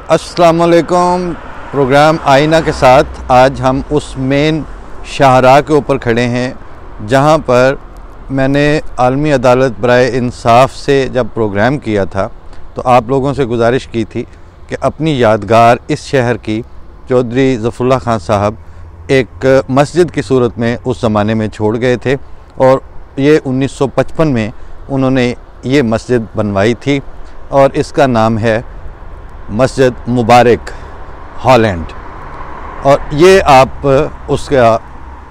अस्सलाम वालेकुम। प्रोग्राम आईना के साथ आज हम उस मेन शाहराह के ऊपर खड़े हैं जहां पर मैंने आलमी अदालत बराए इंसाफ से जब प्रोग्राम किया था तो आप लोगों से गुजारिश की थी कि अपनी यादगार इस शहर की चौधरी ज़फ़रुल्लाह खान साहब एक मस्जिद की सूरत में उस ज़माने में छोड़ गए थे और ये 1955 में उन्होंने ये मस्जिद बनवाई थी और इसका नाम है मस्जिद मुबारक हॉलैंड। और ये आप उसका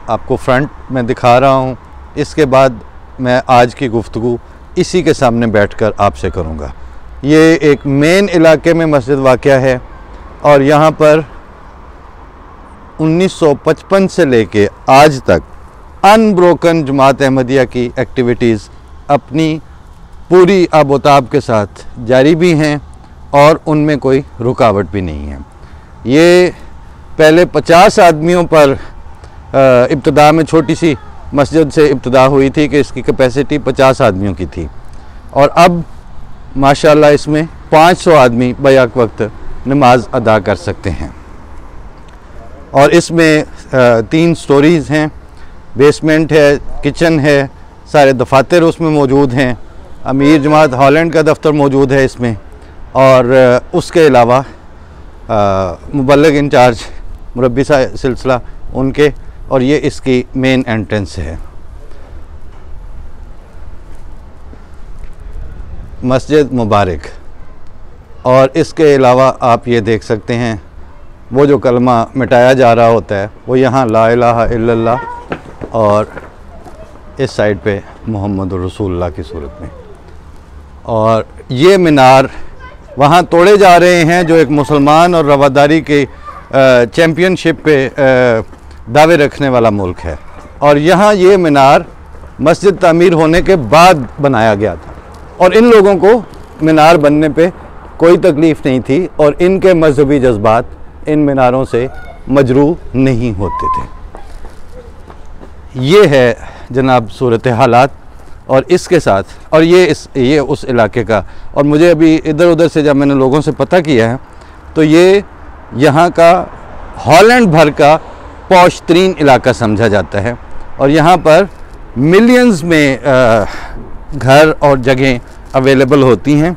आपको फ्रंट में दिखा रहा हूँ। इसके बाद मैं आज की गुफ्तगू इसी के सामने बैठकर आपसे करूँगा। ये एक मेन इलाके में मस्जिद वाक़या है और यहाँ पर 1955 से लेके आज तक अनब्रोकन जमात अहमदिया की एक्टिविटीज़ अपनी पूरी आबोताब के साथ जारी भी हैं और उनमें कोई रुकावट भी नहीं है। ये पहले 50 आदमियों पर इब्तिदा में छोटी सी मस्जिद से इब्तिदा हुई थी कि इसकी कैपेसिटी 50 आदमियों की थी और अब माशाल्लाह इसमें 500 आदमी बैक वक्त नमाज अदा कर सकते हैं। और इसमें 3 स्टोरीज़ हैं, बेसमेंट है, किचन है, सारे दफातर उसमें मौजूद हैं, अमीर जमात हॉलैंड का दफ्तर मौजूद है इसमें और उसके अलावा मुबल्लिग इंचार्ज मुरब्बी सिलसिला उनके, और ये इसकी मेन एंट्रेंस है। मस्जिद मुबारक। और इसके अलावा आप ये देख सकते हैं वो जो कलमा मिटाया जा रहा होता है वो यहाँ ला इलाहा इल्लल्लाह और इस साइड पे मोहम्मद रसूलुल्लाह की सूरत में। और ये मीनार वहाँ तोड़े जा रहे हैं जो एक मुसलमान और रवादारी के चैम्पियनशिप पे दावे रखने वाला मुल्क है। और यहाँ ये मीनार मस्जिद तामीर होने के बाद बनाया गया था और इन लोगों को मीनार बनने पे कोई तकलीफ़ नहीं थी और इनके मजहबी जज्बात इन मीनारों से मजरू नहीं होते थे। ये है जनाब सूरत हालात और इसके साथ और ये उस इलाके का। और मुझे अभी इधर उधर से जब मैंने लोगों से पता किया है तो ये यहाँ का हॉलैंड भर का पॉश तरीन इलाका समझा जाता है और यहाँ पर मिलियंस में घर और जगहें अवेलेबल होती हैं।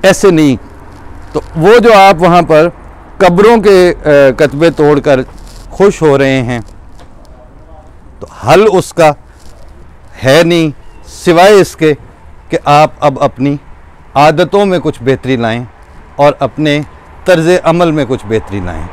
ऐसे नहीं तो वो जो आप वहाँ पर कब्रों के कतबे तोड़कर खुश हो रहे हैं तो हल उसका है नहीं सिवाय इसके कि आप अब अपनी आदतों में कुछ बेहतरी लाएं और अपने तर्ज़ अमल में कुछ बेहतरी लाएं।